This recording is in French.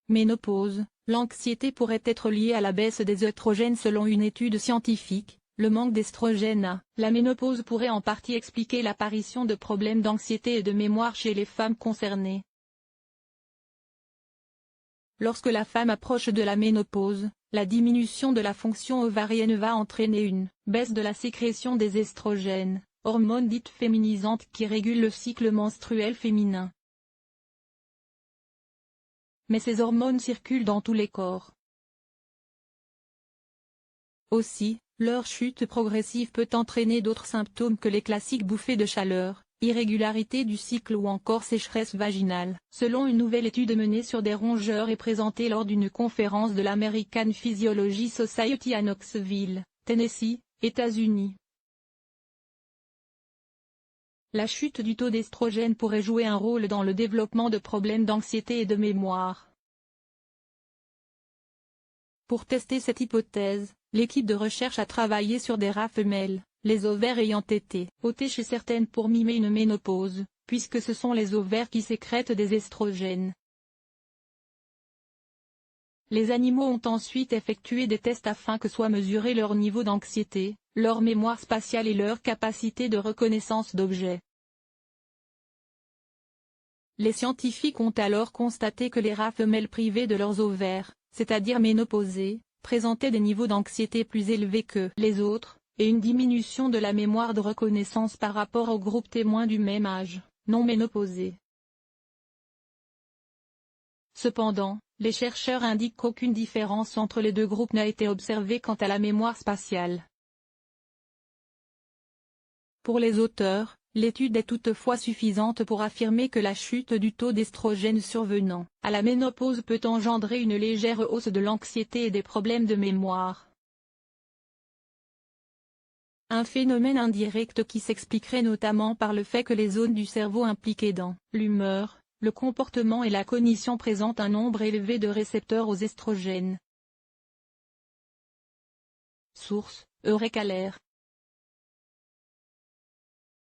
Ménopause. L'anxiété pourrait être liée à la baisse des œstrogènes selon une étude scientifique. Le manque d'estrogène à la ménopause pourrait en partie expliquer l'apparition de problèmes d'anxiété et de mémoire chez les femmes concernées. Lorsque la femme approche de la ménopause, la diminution de la fonction ovarienne va entraîner une baisse de la sécrétion des estrogènes, hormones dites féminisantes qui régulent le cycle menstruel féminin. Mais ces hormones circulent dans tous les corps. Aussi, leur chute progressive peut entraîner d'autres symptômes que les classiques bouffées de chaleur, irrégularité du cycle ou encore sécheresse vaginale. Selon une nouvelle étude menée sur des rongeurs et présentée lors d'une conférence de l'American Physiology Society à Knoxville, Tennessee, États-Unis. La chute du taux d'estrogène pourrait jouer un rôle dans le développement de problèmes d'anxiété et de mémoire. Pour tester cette hypothèse, l'équipe de recherche a travaillé sur des rats femelles, les ovaires ayant été ôtés chez certaines pour mimer une ménopause, puisque ce sont les ovaires qui sécrètent des estrogènes. Les animaux ont ensuite effectué des tests afin que soit mesuré leur niveau d'anxiété, leur mémoire spatiale et leur capacité de reconnaissance d'objets. Les scientifiques ont alors constaté que les rats femelles privées de leurs ovaires, c'est-à-dire ménopausées, présentaient des niveaux d'anxiété plus élevés que les autres, et une diminution de la mémoire de reconnaissance par rapport au groupe témoin du même âge, non ménopausé. Cependant, les chercheurs indiquent qu'aucune différence entre les deux groupes n'a été observée quant à la mémoire spatiale. Pour les auteurs, l'étude est toutefois suffisante pour affirmer que la chute du taux d'estrogène survenant à la ménopause peut engendrer une légère hausse de l'anxiété et des problèmes de mémoire. Un phénomène indirect qui s'expliquerait notamment par le fait que les zones du cerveau impliquées dans l'humeur, le comportement et la cognition présentent un nombre élevé de récepteurs aux estrogènes. Source: Eureka Alert.